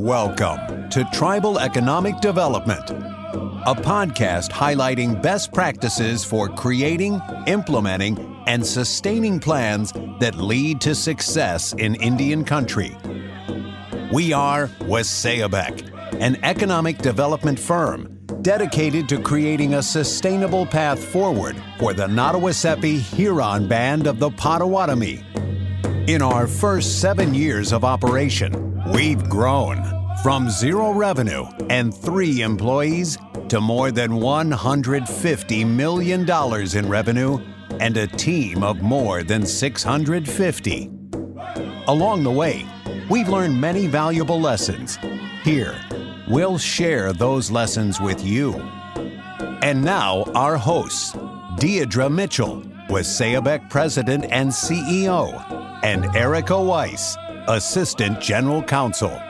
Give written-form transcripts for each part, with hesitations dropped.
Welcome to Tribal Economic Development, a podcast highlighting best practices for creating, implementing, and sustaining plans that lead to success in Indian country. We are Waséyabek, an economic development firm dedicated to creating a sustainable path forward for the Nottawasepi Huron Band of the Potawatomi. In our first 7 years of operation, we've grown from 0 revenue and 3 employees to more than $150 million in revenue and a team of more than 650. Along the way, we've learned many valuable lessons. Here, we'll share those lessons with you. And now, our hosts, Deirdre Mitchell, Waséyabek President and CEO, and Erica Weiss, Assistant General Counsel.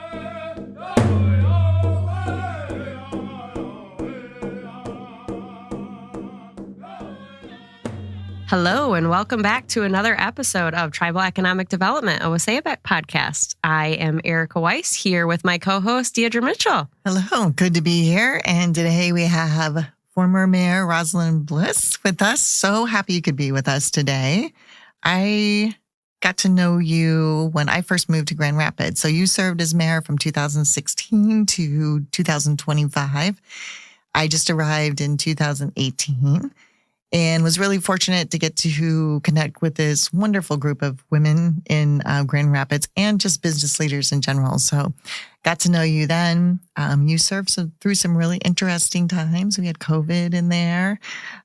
Hello, and welcome back to another episode of Tribal Economic Development, a Waséyabek podcast. I am Erica Weiss here with my co-host, Deirdre Mitchell. Hello, good to be here. And today we have former Mayor Rosalynn Bliss with us. So happy you could be with us today. I got to know you when I first moved to Grand Rapids. So you served as mayor from 2016 to 2025. I just arrived in 2018 and was really fortunate to get to connect with this wonderful group of women in Grand Rapids and just business leaders in general. So got to know you then. You served through some really interesting times. We had COVID in there,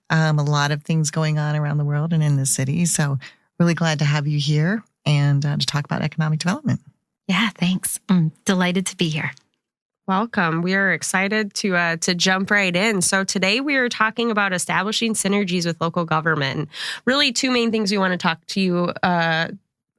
a lot of things going on around the world and in the city. So really glad to have you here and to talk about economic development. Yeah, thanks. I'm delighted to be here. Welcome. We are excited to jump right in. So today we are talking about establishing synergies with local government. Really, 2 main things we want to talk to you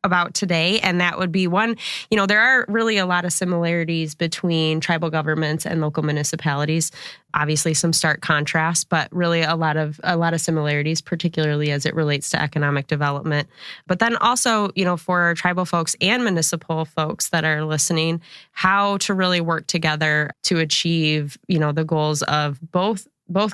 about today. And that would be one, there are really a lot of similarities between tribal governments and local municipalities. Obviously some stark contrasts, but really a lot of similarities, particularly as it relates to economic development. But then also, for tribal folks and municipal folks that are listening, how to really work together to achieve, the goals of both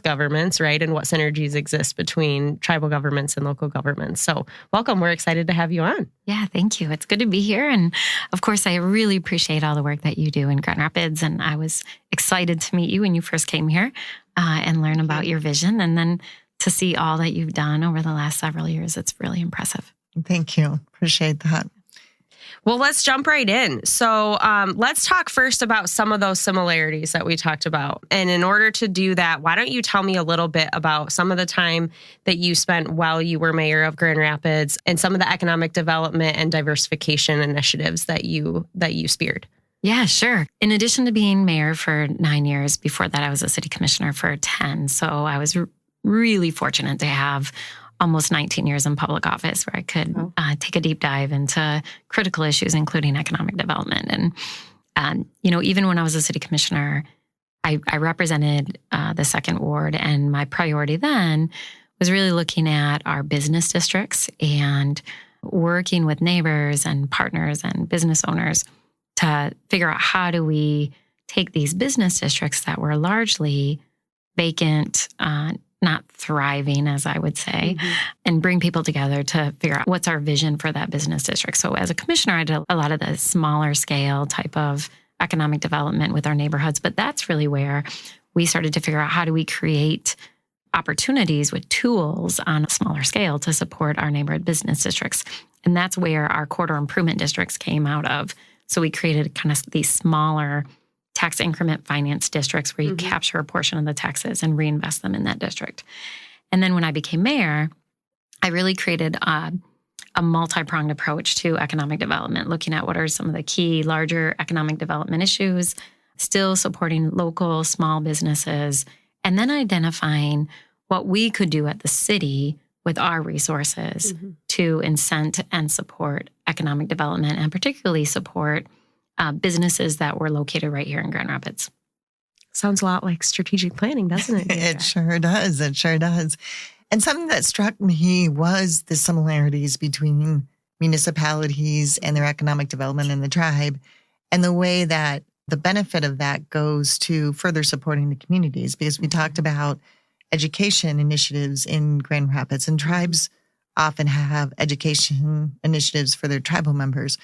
governments, right? And what synergies exist between tribal governments and local governments. So welcome. We're excited to have you on. Yeah, thank you. It's good to be here. And of course, I really appreciate all the work that you do in Grand Rapids. And I was excited to meet you when you first came here and learn about your vision. And then to see all that you've done over the last several years, it's really impressive. Thank you. Appreciate that. Well, let's jump right in. So let's talk first about some of those similarities that we talked about. And in order to do that, why don't you tell me a little bit about some of the time that you spent while you were mayor of Grand Rapids and some of the economic development and diversification initiatives that you speared? Yeah, sure. In addition to being mayor for 9 years, before that I was a city commissioner for 10. So I was really fortunate to have almost 19 years in public office where I could take a deep dive into critical issues, including economic development. And, even when I was a city commissioner, I represented the 2nd Ward, and my priority then was really looking at our business districts and working with neighbors and partners and business owners to figure out how do we take these business districts that were largely vacant, not thriving, as I would say, and bring people together to figure out what's our vision for that business district. So as a commissioner, I did a lot of the smaller scale type of economic development with our neighborhoods, but that's really where we started to figure out how do we create opportunities with tools on a smaller scale to support our neighborhood business districts. And that's where our corridor improvement districts came out of. So we created kind of these smaller tax increment finance districts where you capture a portion of the taxes and reinvest them in that district. And then when I became mayor, I really created a multi-pronged approach to economic development, looking at what are some of the key larger economic development issues, still supporting local small businesses, and then identifying what we could do at the city with our resources to incent and support economic development, and particularly support businesses that were located right here in Grand Rapids. Sounds a lot like strategic planning, doesn't it? It sure does. It sure does. And something that struck me was the similarities between municipalities and their economic development in the tribe, and the way that the benefit of that goes to further supporting the communities, because we talked about education initiatives in Grand Rapids, and tribes often have education initiatives for their tribal members.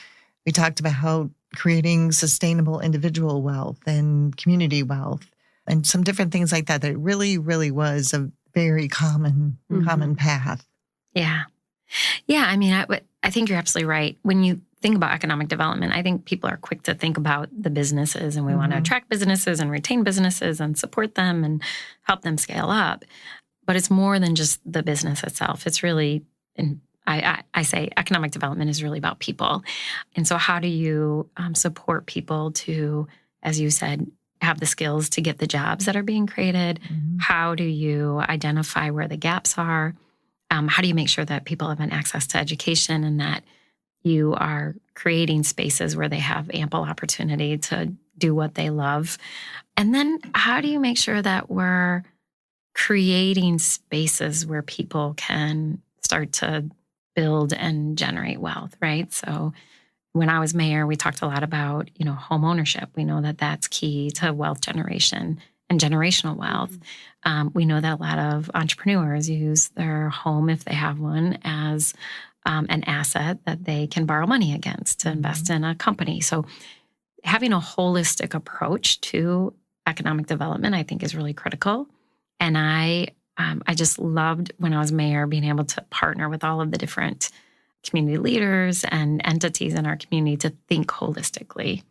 We talked about how creating sustainable individual wealth and community wealth and some different things like that. That really, really was a very common path. Yeah. Yeah. I mean, I think you're absolutely right. When you think about economic development, I think people are quick to think about the businesses, and we want to attract businesses and retain businesses and support them and help them scale up. But it's more than just the business itself. It's really, and I say economic development is really about people. And so how do you support people to, as you said, have the skills to get the jobs that are being created? How do you identify where the gaps are? How do you make sure that people have an access to education, and that you are creating spaces where they have ample opportunity to do what they love? And then how do you make sure that we're creating spaces where people can start to build and generate wealth, right? So when I was mayor, we talked a lot about, home ownership. We know that that's key to wealth generation and generational wealth. We know that a lot of entrepreneurs use their home, if they have one, as an asset that they can borrow money against to invest in a company. So having a holistic approach to economic development, I think, is really critical. And I just loved, when I was mayor, being able to partner with all of the different community leaders and entities in our community to think holistically.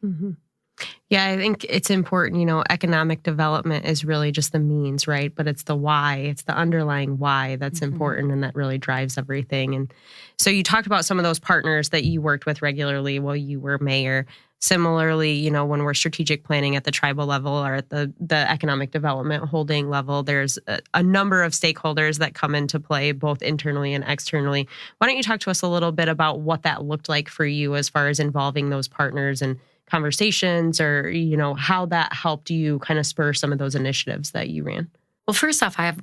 Yeah, I think it's important. Economic development is really just the means, right? But it's the why, it's the underlying why that's important, and that really drives everything. And so you talked about some of those partners that you worked with regularly while you were mayor. Similarly, when we're strategic planning at the tribal level or at the economic development holding level, there's a number of stakeholders that come into play, both internally and externally. Why don't you talk to us a little bit about what that looked like for you as far as involving those partners and conversations, or, how that helped you kind of spur some of those initiatives that you ran? Well, first off, I've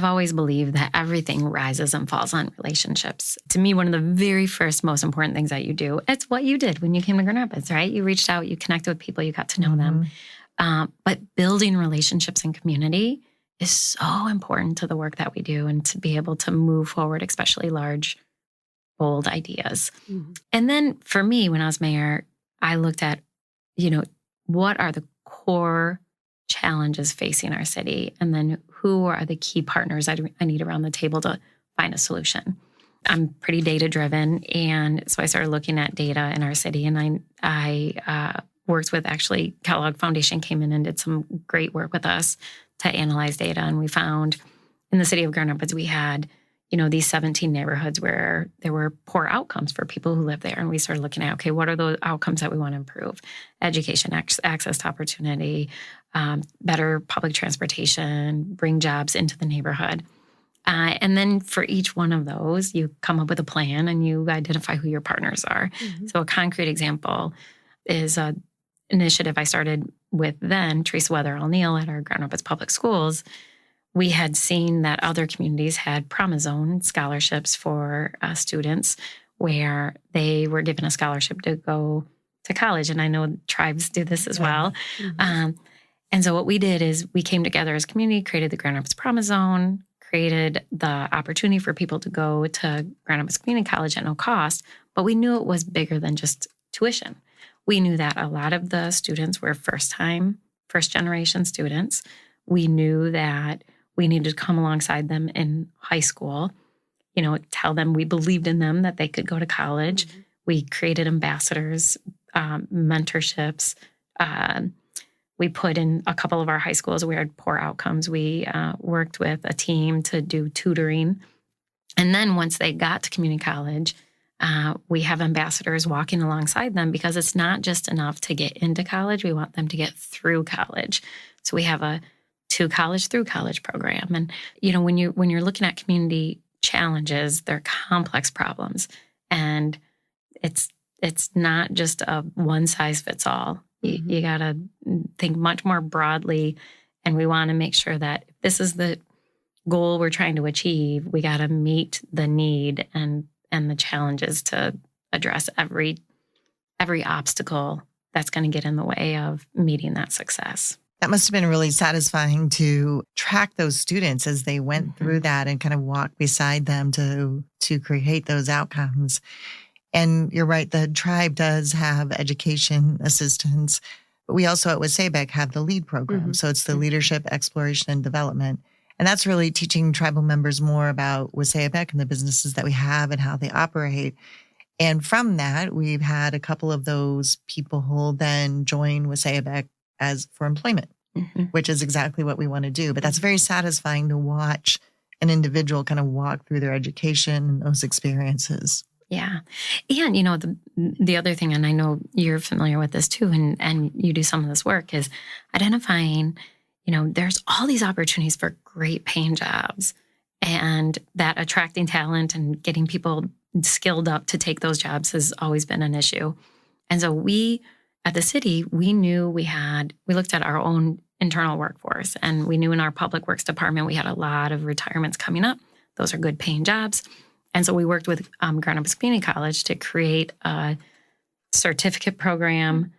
always believed that everything rises and falls on relationships. To me, one of the very first, most important things that you do, it's what you did when you came to Grand Rapids, right? You reached out, you connected with people, you got to know them. But building relationships and community is so important to the work that we do, and to be able to move forward, especially large, bold ideas. And then for me, when I was mayor, I looked at, what are the core challenges facing our city? And then who are the key partners I need around the table to find a solution? I'm pretty data-driven, and so I started looking at data in our city, and I worked with, actually, Kellogg Foundation came in and did some great work with us to analyze data, and we found in the city of Grand Rapids, we had these 17 neighborhoods where there were poor outcomes for people who live there. And we started looking at, okay, what are those outcomes that we want to improve? Education, access to opportunity, better public transportation, bring jobs into the neighborhood. And then for each one of those, you come up with a plan and you identify who your partners are. So a concrete example is an initiative I started with then, Teresa Weather-O'Neill at our Grand Rapids Public Schools. We had seen that other communities had Promise-Zone scholarships for students, where they were given a scholarship to go to college. And I know tribes do this as well. And so what we did is we came together as a community, created the Grand Rapids Promise-Zone, created the opportunity for people to go to Grand Rapids Community College at no cost. But we knew it was bigger than just tuition. We knew that a lot of the students were first-generation students. We knew that we needed to come alongside them in high school, tell them we believed in them, that they could go to college. We created ambassadors, mentorships. We put in a couple of our high schools where we had poor outcomes. We worked with a team to do tutoring. And then once they got to community college, we have ambassadors walking alongside them, because it's not just enough to get into college. We want them to get through college. So we have a to college through college program. And, when you're looking at community challenges, they're complex problems, and it's not just a one size fits all. You got to think much more broadly. And we want to make sure that if this is the goal we're trying to achieve, we got to meet the need and the challenges to address every obstacle that's going to get in the way of meeting that success. That must have been really satisfying to track those students as they went through that and kind of walk beside them to create those outcomes. And you're right, the tribe does have education assistance, but we also at Waséyabek have the LEAD program. So it's the Leadership, Exploration, and Development. And that's really teaching tribal members more about Waséyabek and the businesses that we have and how they operate. And from that, we've had a couple of those people who then join Waséyabek as for employment, which is exactly what we want to do. But that's very satisfying to watch an individual kind of walk through their education and those experiences. Yeah. And, the other thing, and I know you're familiar with this too, and you do some of this work, is identifying, there's all these opportunities for great paying jobs, and that attracting talent and getting people skilled up to take those jobs has always been an issue. And so we, at the city, we knew we looked at our own internal workforce, and we knew in our public works department, we had a lot of retirements coming up. Those are good paying jobs. And so we worked with Grand Rapids Community College to create a certificate program,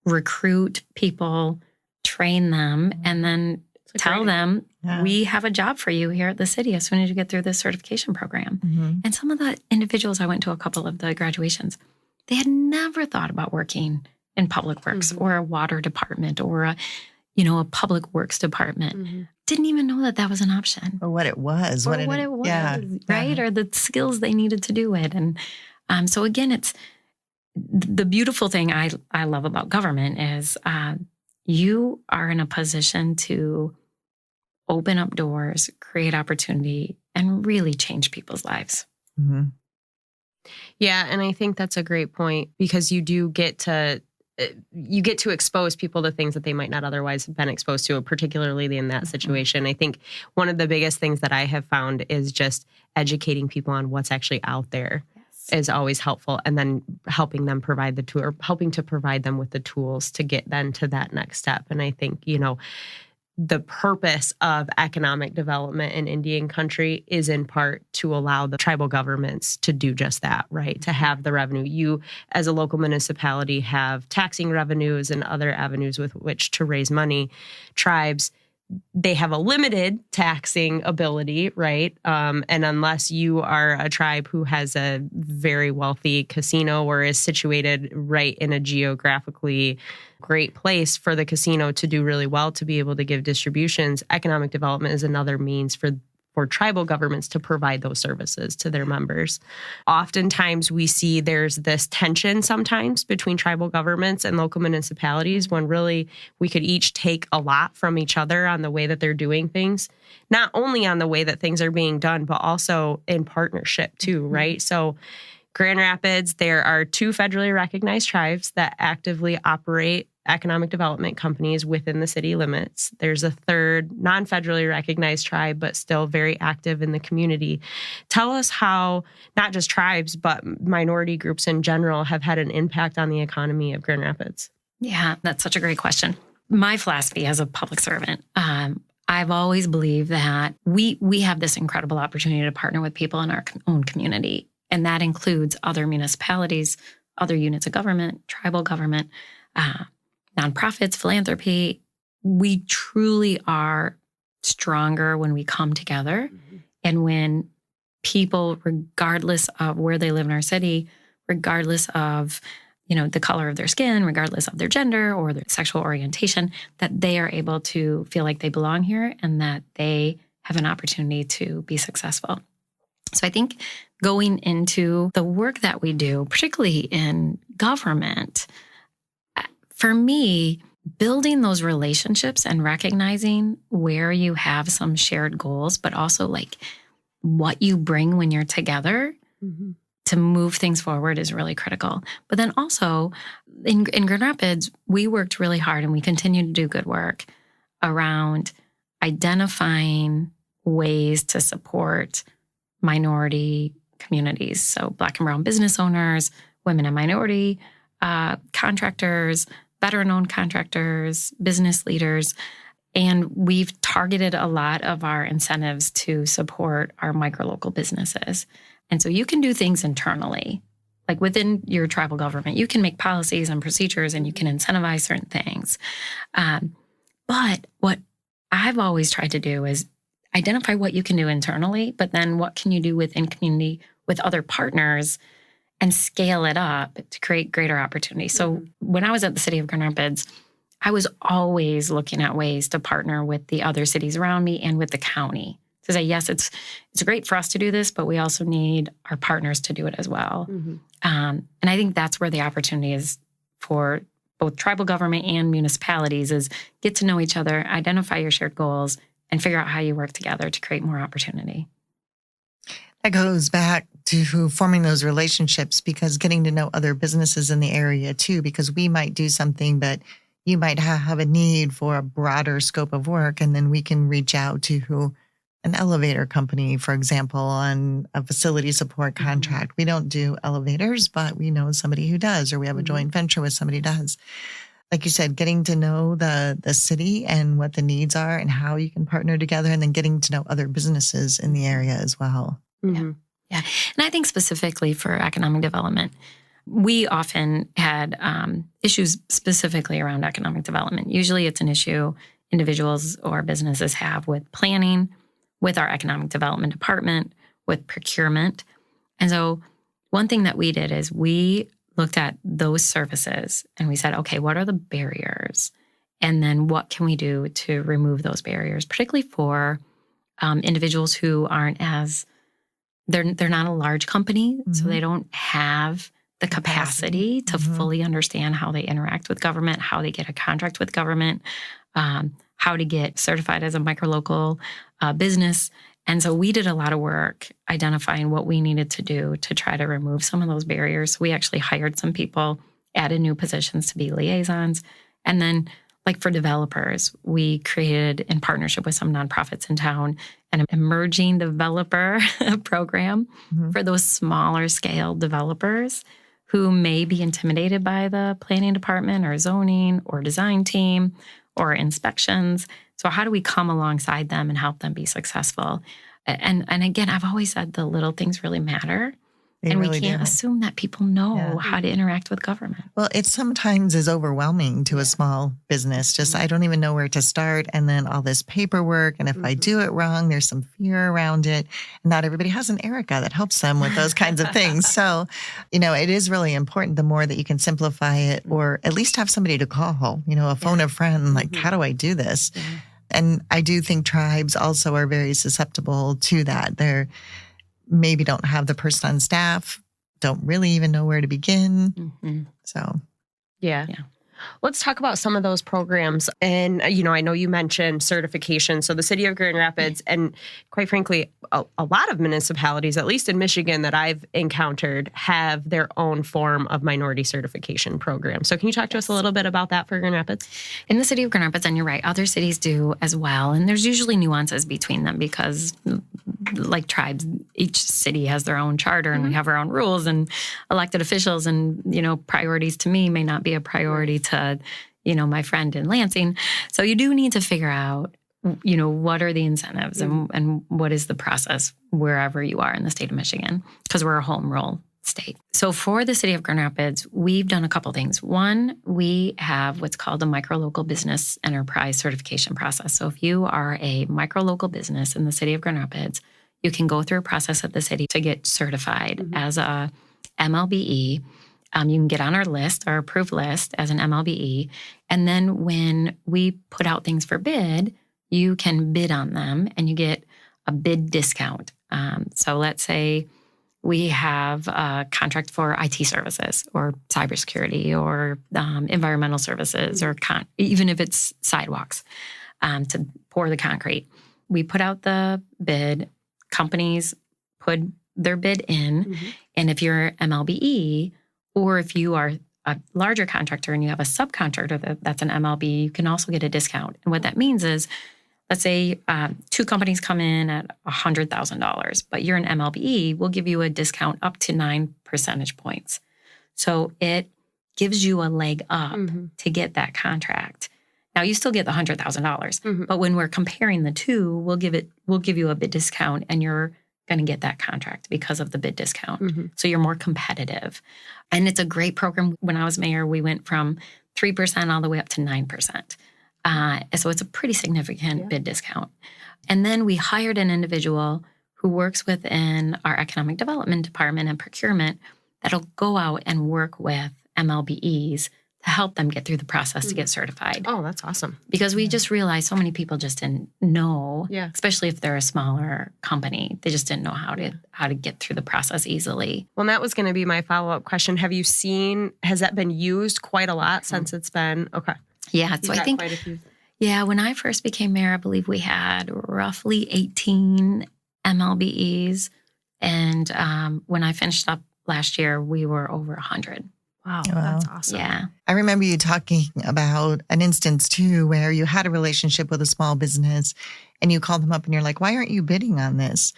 recruit people, train them, and then tell them, we have a job for you here at the city as soon as you get through this certification program. And some of the individuals, I went to a couple of the graduations, they had never thought about working in public works or a water department or a public works department. Didn't even know that was an option. Or what it was. Right? Or the skills they needed to do it. And so again, it's the beautiful thing I love about government is you are in a position to open up doors, create opportunity, and really change people's lives. Yeah, and I think that's a great point because you do get to expose people to things that they might not otherwise have been exposed to, particularly in that situation. I think one of the biggest things that I have found is just educating people on what's actually out there is always helpful, and then helping them provide the tool, or helping to provide them with the tools to get then to that next step. And I think, the purpose of economic development in Indian country is in part to allow the tribal governments to do just that, right? To have the revenue. You, as a local municipality, have taxing revenues and other avenues with which to raise money. Tribes, they have a limited taxing ability, right? And unless you are a tribe who has a very wealthy casino or is situated right in a geographically great place for the casino to do really well, to be able to give distributions, economic development is another means for tribal governments to provide those services to their members. Oftentimes we see there's this tension sometimes between tribal governments and local municipalities when really we could each take a lot from each other on the way that they're doing things, not only on the way that things are being done, but also in partnership too, right? So Grand Rapids, there are 2 federally recognized tribes that actively operate economic development companies within the city limits. There's a 3rd non-federally recognized tribe, but still very active in the community. Tell us how not just tribes, but minority groups in general have had an impact on the economy of Grand Rapids. Yeah, that's such a great question. My philosophy as a public servant, I've always believed that we have this incredible opportunity to partner with people in our own community. And that includes other municipalities, other units of government, tribal government, nonprofits, philanthropy. We truly are stronger when we come together and when people, regardless of where they live in our city, regardless of, the color of their skin, regardless of their gender or their sexual orientation, that they are able to feel like they belong here and that they have an opportunity to be successful. So I think going into the work that we do, particularly in government, for me, building those relationships and recognizing where you have some shared goals, but also like what you bring when you're together to move things forward is really critical. But then also in Grand Rapids, we worked really hard and we continue to do good work around identifying ways to support minority communities. So Black and brown business owners, women and minority contractors, veteran-owned contractors, business leaders. And we've targeted a lot of our incentives to support our micro-local businesses. And so you can do things internally, like within your tribal government, you can make policies and procedures and you can incentivize certain things. But what I've always tried to do is identify what you can do internally, but then what can you do within community with other partners and scale it up to create greater opportunity. So when I was at the city of Grand Rapids, I was always looking at ways to partner with the other cities around me and with the county to say, yes, it's great for us to do this, but we also need our partners to do it as well. And I think that's where the opportunity is for both tribal government and municipalities is get to know each other, identify your shared goals, and figure out how you work together to create more opportunity. That goes back to forming those relationships, because getting to know other businesses in the area too, because we might do something, but you might have a need for a broader scope of work. And then we can reach out to an elevator company, for example, on a facility support contract. We don't do elevators, but we know somebody who does, or we have a joint venture with somebody who does. Like you said, getting to know the city and what the needs are and how you can partner together, and then getting to know other businesses in the area as well. Yeah. And I think specifically for economic development, we often had issues specifically around economic development. Usually it's an issue individuals or businesses have with planning, with our economic development department, with procurement. And so one thing that we did is we looked at those services and we said, okay, what are the barriers? And then what can we do to remove those barriers, particularly for individuals who aren't as, they're not a large company, so they don't have the capacity to fully understand how they interact with government, how they get a contract with government, how to get certified as a microlocal business. And so we did a lot of work identifying what we needed to do to try to remove some of those barriers. We actually hired some people, added new positions to be liaisons. And then, like for developers, we created, in partnership with some nonprofits in town, an emerging developer program for those smaller scale developers who may be intimidated by the planning department or zoning or design team or inspections. So how do we come alongside them and help them be successful? And again, I've always said the little things really matter. They and really we can't do. assume that people know how to interact with government. Well, it sometimes is overwhelming to a small business. Just, I don't even know where to start. And then all this paperwork. And if I do it wrong, there's some fear around it. And not everybody has an Erica that helps them with those kinds of things. So, it is really important. The more that you can simplify it, or at least have somebody to call, a phone a friend, like, how do I do this? And I do think tribes also are very susceptible to that. They're maybe don't have the person on staff, don't really even know where to begin. So, yeah. Let's talk about some of those programs. And, I know you mentioned certification. So the city of Grand Rapids, and quite frankly, a lot of municipalities, at least in Michigan that I've encountered, have their own form of minority certification program. So can you talk to us a little bit about that for Grand Rapids? In the city of Grand Rapids, and you're right, other cities do as well. And there's usually nuances between them because, like tribes, each city has their own charter and we have our own rules and elected officials, and, priorities to me may not be a priority to, my friend in Lansing. So you do need to figure out, what are the incentives and what is the process wherever you are in the state of Michigan, because we're a home rule state. So for the city of Grand Rapids, we've done a couple things. One, we have what's called a microlocal business enterprise certification process. So if you are a microlocal business in the city of Grand Rapids, you can go through a process at the city to get certified as a MLBE. You can get on our list, our approved list, as an MLBE. And then when we put out things for bid, you can bid on them and you get a bid discount. So let's say we have a contract for IT services or cybersecurity or environmental services or even if it's sidewalks to pour the concrete. We put out the bid, companies put their bid in, and if you're MLBE, or if you are a larger contractor and you have a subcontractor that's an MLB, you can also get a discount. And what that means is, let's say two companies come in at $100,000, but you're an MLBE, we'll give you a discount up to 9 percentage points. So it gives you a leg up to get that contract. Now you still get the $100,000, but when we're comparing the two, we'll give you a bid discount, and your going to get that contract because of the bid discount. Mm-hmm. So you're more competitive. And it's a great program. When I was mayor, we went from 3% all the way up to 9%. So it's a pretty significant bid discount. And then we hired an individual who works within our economic development department and procurement that'll go out and work with MLBEs to help them get through the process to get certified. Oh, that's awesome. Because we just realized so many people just didn't know, Yeah. especially if they're a smaller company. They just didn't know how to get through the process easily. Well, and that was going to be my follow-up question. Has that been used quite a lot since it's been, okay. Yeah, so I think, quite a few. yeah, when I first became mayor, I believe we had roughly 18 MLBEs. And when I finished up last year, we were over 100. Wow, Wow. that's awesome. Yeah. I remember you talking about an instance too, where you had a relationship with a small business and you called them up and you're like, why aren't you bidding on this?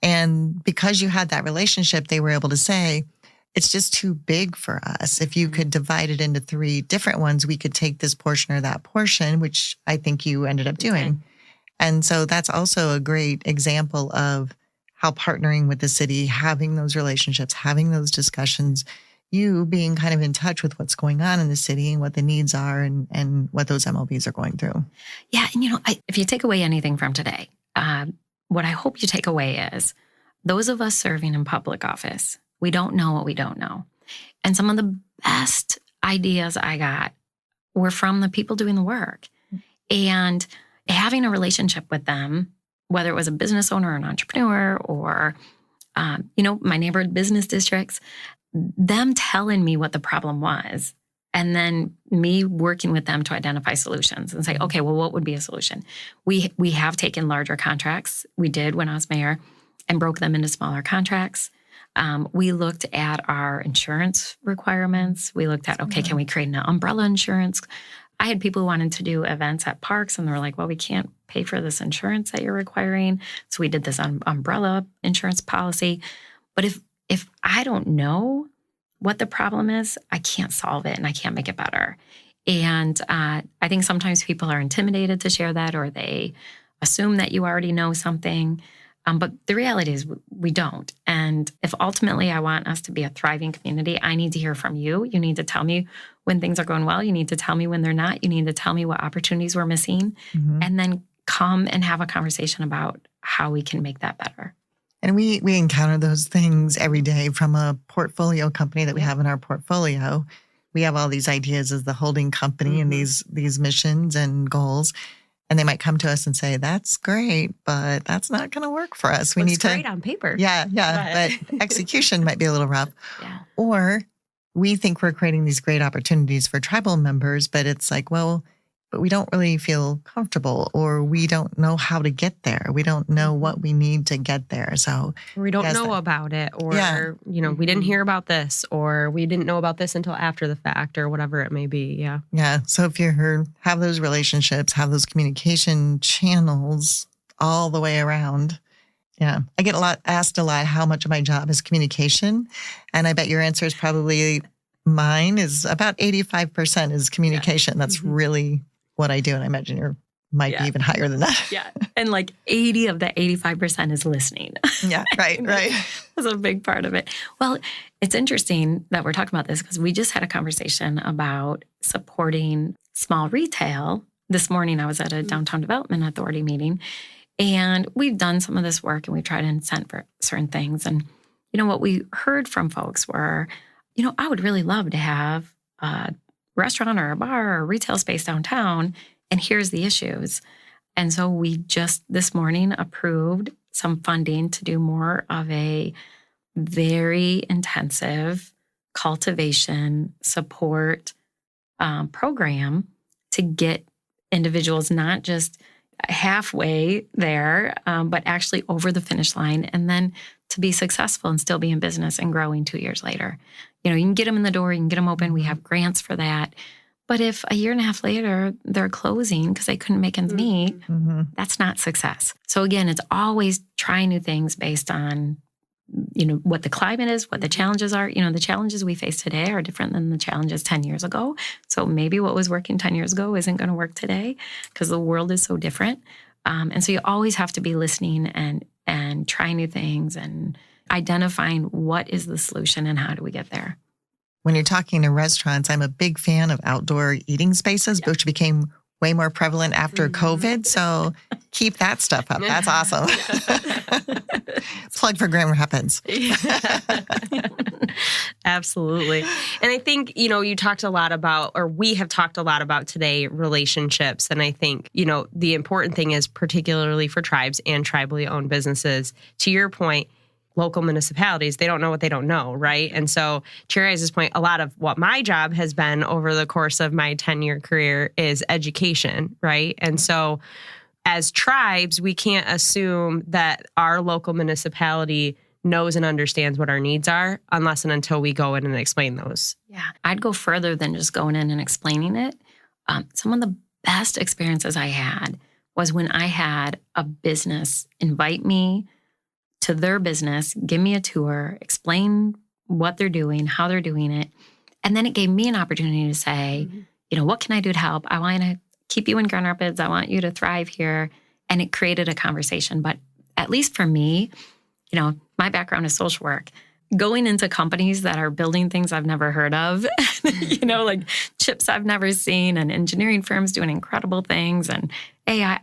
And because you had that relationship, they were able to say, it's just too big for us. If you could divide it into 3 different ones, we could take this portion or that portion, which I think you ended up doing. Okay. And so that's also a great example of how partnering with the city, having those relationships, having those discussions, you being kind of in touch with what's going on in the city and what the needs are and what those MLBs are going through. Yeah. And, if you take away anything from today, what I hope you take away is those of us serving in public office, we don't know what we don't know. And some of the best ideas I got were from the people doing the work. And having a relationship with them, whether it was a business owner or an entrepreneur or, my neighborhood business districts, them telling me what the problem was, and then me working with them to identify solutions and say, okay, well, what would be a solution? We have taken larger contracts. We did when I was mayor and broke them into smaller contracts. We looked at our insurance requirements. We looked at, okay, can we create an umbrella insurance? I had people who wanted to do events at parks and they were like, well, we can't pay for this insurance that you're requiring. So we did this umbrella insurance policy. But if I don't know what the problem is, I can't solve it and I can't make it better. And I think sometimes people are intimidated to share that, or they assume that you already know something. But the reality is we don't. And if ultimately I want us to be a thriving community, I need to hear from you. You need to tell me when things are going well. You need to tell me when they're not. You need to tell me what opportunities we're missing. Mm-hmm. And then come and have a conversation about how we can make that better. And we encounter those things every day from a portfolio company that we have in our portfolio. We have all these ideas as the holding company and these missions and goals. And they might come to us and say, that's great, but that's not going to work for us. We need to. Great on paper. Yeah. But execution might be a little rough. Yeah. Or we think we're creating these great opportunities for tribal members, but it's like, well, but we don't really feel comfortable, or we don't know how to get there. We don't know what we need to get there. So We don't know about it, or, we didn't hear about this, or we didn't know about this until after the fact, or whatever it may be. Yeah. Yeah. So if you have those relationships, have those communication channels all the way around. Yeah. I get asked a lot how much of my job is communication. And I bet your answer is probably mine is about 85% is communication. That's really what I do. And I imagine you might be even higher than that. Yeah. And like 80 of that 85% is listening. Yeah. Right. That's a big part of it. Well, it's interesting that we're talking about this because we just had a conversation about supporting small retail. This morning, I was at a downtown development authority meeting, and we've done some of this work and we've tried to incent for certain things. And, what we heard from folks were, I would really love to have a restaurant or a bar or a retail space downtown, and here's the issues. And so we just this morning approved some funding to do more of a very intensive cultivation support program to get individuals not just halfway there, but actually over the finish line, and then to be successful and still be in business and growing 2 years later. You can get them in the door, you can get them open. We have grants for that. But if a year and a half later they're closing because they couldn't make ends meet, that's not success. So again, it's always trying new things based on, what the climate is, what the challenges are. The challenges we face today are different than the challenges 10 years ago. So maybe what was working 10 years ago isn't going to work today because the world is so different. And so you always have to be listening and and try new things and identifying what is the solution and how do we get there. When you're talking to restaurants, I'm a big fan of outdoor eating spaces, which became way more prevalent after COVID. So keep that stuff up. That's awesome. Plug for Grand Rapids. Absolutely. And I think, you talked a lot about, or we have talked a lot about today, relationships. And I think, the important thing is, particularly for tribes and tribally owned businesses, to your point, local municipalities, they don't know what they don't know, right? And so to your guys' point, a lot of what my job has been over the course of my 10-year career is education, right? And so as tribes, we can't assume that our local municipality knows and understands what our needs are unless and until we go in and explain those. Yeah, I'd go further than just going in and explaining it. Some of the best experiences I had was when I had a business invite me to their business, give me a tour, explain what they're doing, how they're doing it. And then it gave me an opportunity to say, what can I do to help? I want to keep you in Grand Rapids. I want you to thrive here. And it created a conversation. But at least for me, my background is social work. Going into companies that are building things I've never heard of, like chips I've never seen, and engineering firms doing incredible things, and AI.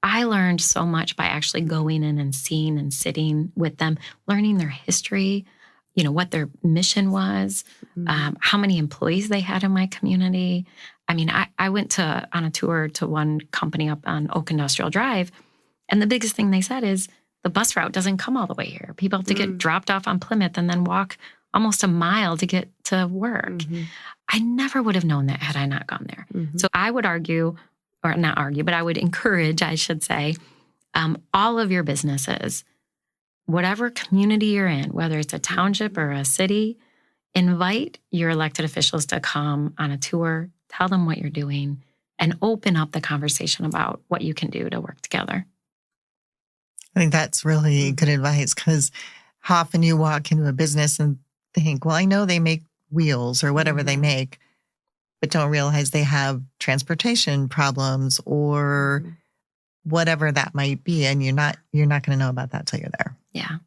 I learned so much by actually going in and seeing and sitting with them, learning their history, what their mission was, how many employees they had in my community. I went on a tour to one company up on Oak Industrial Drive, and the biggest thing they said is the bus route doesn't come all the way here. People have to get dropped off on Plymouth and then walk almost a mile to get to work. I never would have known that had I not gone there. So I would argue, or not argue, but I would encourage, I should say, all of your businesses, whatever community you're in, whether it's a township or a city, invite your elected officials to come on a tour, tell them what you're doing, and open up the conversation about what you can do to work together. I think that's really good advice, because how often you walk into a business and think, well, I know they make wheels or whatever they make, but don't realize they have transportation problems or whatever that might be. And you're not going to know about that till you're there. Yeah.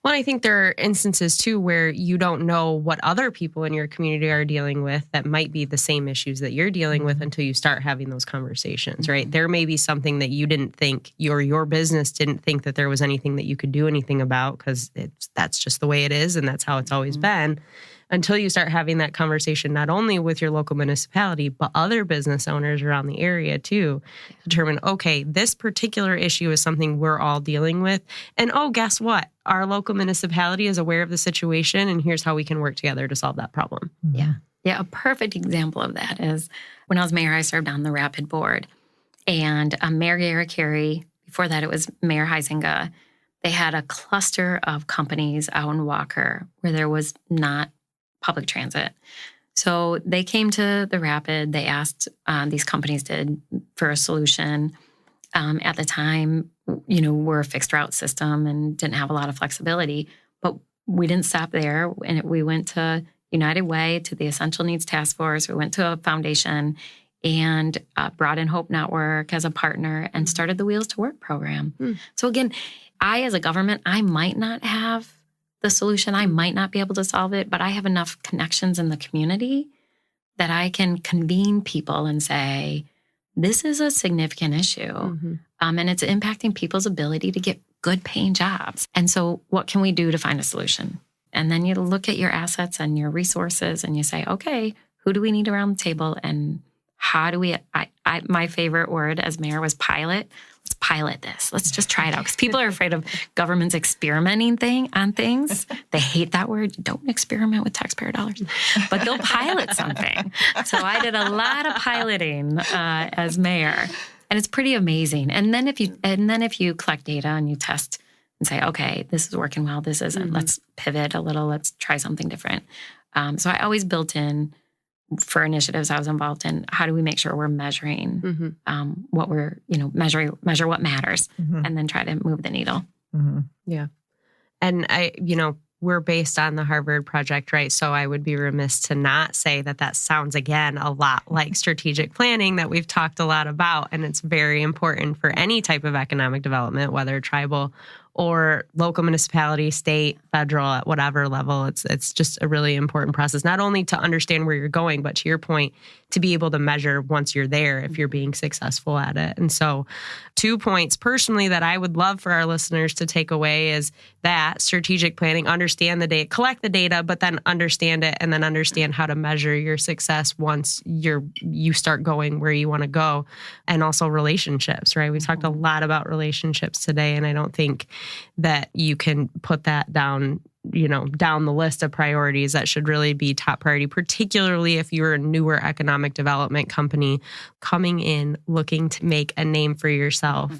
Well, I think there are instances too where you don't know what other people in your community are dealing with that might be the same issues that you're dealing with until you start having those conversations, right? There may be something that you didn't think, your business didn't think that there was anything that you could do anything about, because that's just the way it is and that's how it's always been. Until you start having that conversation, not only with your local municipality, but other business owners around the area too, determine, okay, this particular issue is something we're all dealing with. And guess what? Our local municipality is aware of the situation, and here's how we can work together to solve that problem. Yeah. Yeah. A perfect example of that is when I was mayor, I served on the Rapid Board. And Mayor Garrett-Carey, before that it was Mayor Huizenga, they had a cluster of companies out in Walker where there was not public transit. So they came to the Rapid. They asked, these companies did, for a solution. At the time, we're a fixed route system and didn't have a lot of flexibility. But we didn't stop there. And we went to United Way, to the Essential Needs Task Force. We went to a foundation and brought in Hope Network as a partner and started the Wheels to Work program. So again, I, as a government, I might not have the solution. I might not be able to solve it, but I have enough connections in the community that I can convene people and say, this is a significant issue. And it's impacting people's ability to get good paying jobs. And so what can we do to find a solution? And then you look at your assets and your resources and you say, okay, who do we need around the table? And how do we, my favorite word as mayor was pilot. Let's pilot this. Let's just try it out. Because people are afraid of governments experimenting on things. They hate that word. Don't experiment with taxpayer dollars. But they'll pilot something. So I did a lot of piloting as mayor. And it's pretty amazing. And then if you collect data and you test and say, okay, this is working well, this isn't. Let's pivot a little. Let's try something different. So I always built in, for initiatives I was involved in, how do we make sure we're measuring what we're, measure what matters, and then try to move the needle. Yeah. And we're based on the Harvard project, right? So I would be remiss to not say that sounds, again, a lot like strategic planning that we've talked a lot about. And it's very important for any type of economic development, whether tribal or local municipality, state, federal, at whatever level. It's just a really important process, not only to understand where you're going, but to your point, to be able to measure once you're there if you're being successful at it. And so 2 points personally that I would love for our listeners to take away is that strategic planning, understand the data, collect the data, but then understand it, and then understand how to measure your success once you start going where you want to go. And also relationships, right? We talked a lot about relationships today, and I don't think that you can put that down the list of priorities. That should really be top priority, particularly if you're a newer economic development company coming in, looking to make a name for yourself.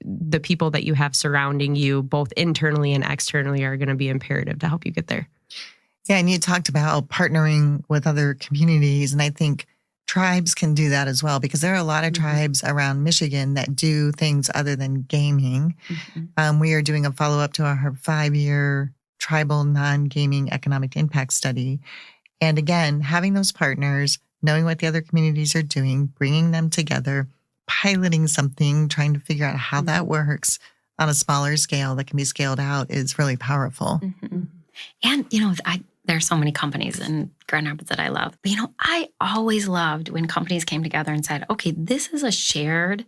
The people that you have surrounding you, both internally and externally, are going to be imperative to help you get there. Yeah, and you talked about partnering with other communities, and I think tribes can do that as well, because there are a lot of tribes around Michigan that do things other than gaming. We are doing a follow-up to our 5-year tribal non-gaming economic impact study. And again, having those partners, knowing what the other communities are doing, bringing them together, piloting something, trying to figure out how that works on a smaller scale that can be scaled out is really powerful. And, there are so many companies in Grand Rapids that I love. But, I always loved when companies came together and said, okay, this is a shared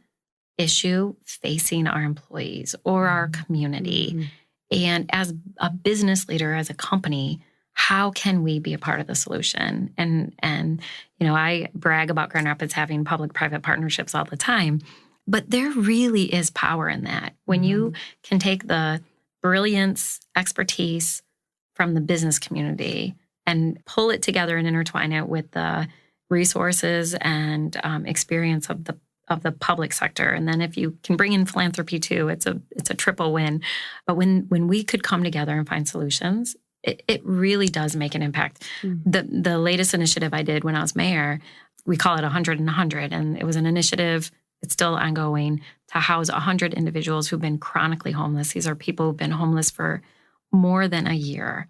issue facing our employees or our community. And as a business leader, as a company, how can we be a part of the solution? And I brag about Grand Rapids having public-private partnerships all the time, but there really is power in that. When you can take the brilliance, expertise from the business community and pull it together and intertwine it with the resources and experience of the public sector. And then if you can bring in philanthropy too, it's a triple win. But when we could come together and find solutions, it really does make an impact. The latest initiative I did when I was mayor, we call it 100 and 100. And it was an initiative, it's still ongoing, to house 100 individuals who've been chronically homeless. These are people who've been homeless for more than a year.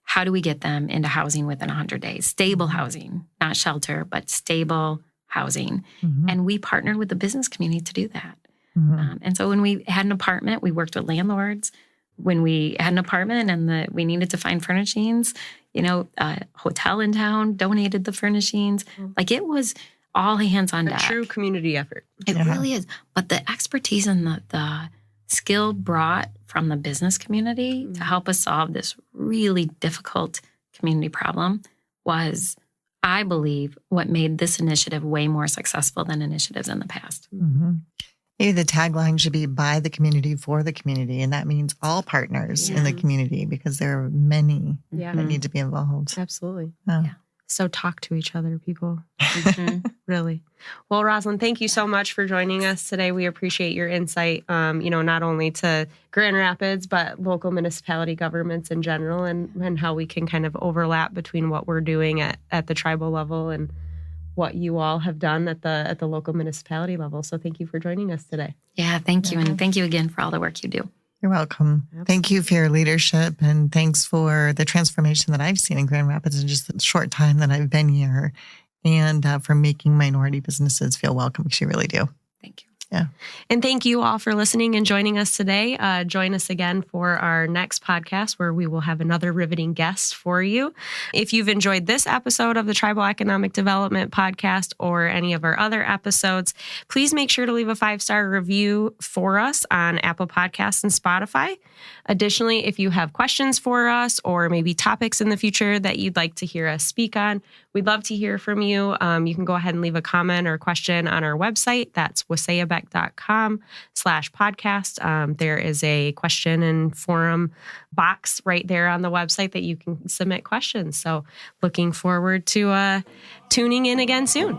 How do we get them into housing within 100 days? Stable housing, not shelter, but stable housing. And we partnered with the business community to do that. And so when we had an apartment, we worked with landlords. When we had an apartment and we needed to find furnishings, a hotel in town donated the furnishings. Like, it was all hands on deck. A true community effort. It really is. But the expertise and the skill brought from the business community to help us solve this really difficult community problem was, I believe, what made this initiative way more successful than initiatives in the past. Maybe the tagline should be by the community for the community. And that means all partners in the community, because there are many that need to be involved. Absolutely. Yeah. So talk to each other, people. Really. Well, Rosalynn, thank you so much for joining us today. We appreciate your insight, not only to Grand Rapids, but local municipality governments in general, and how we can kind of overlap between what we're doing at the tribal level and what you all have done at the local municipality level. So thank you for joining us today. Yeah, thank you. And thank you again for all the work you do. You're welcome. Absolutely. Thank you for your leadership, and thanks for the transformation that I've seen in Grand Rapids in just the short time that I've been here, and for making minority businesses feel welcome, because you really do. Thank you. Yeah. And thank you all for listening and joining us today. Join us again for our next podcast, where we will have another riveting guest for you. If you've enjoyed this episode of the Tribal Economic Development Podcast or any of our other episodes, please make sure to leave a 5-star review for us on Apple Podcasts and Spotify. Additionally, if you have questions for us or maybe topics in the future that you'd like to hear us speak on, we'd love to hear from you. You can go ahead and leave a comment or question on our website. That's waséyabek.com/podcast. There is a question and forum box right there on the website that you can submit questions. So looking forward to tuning in again soon.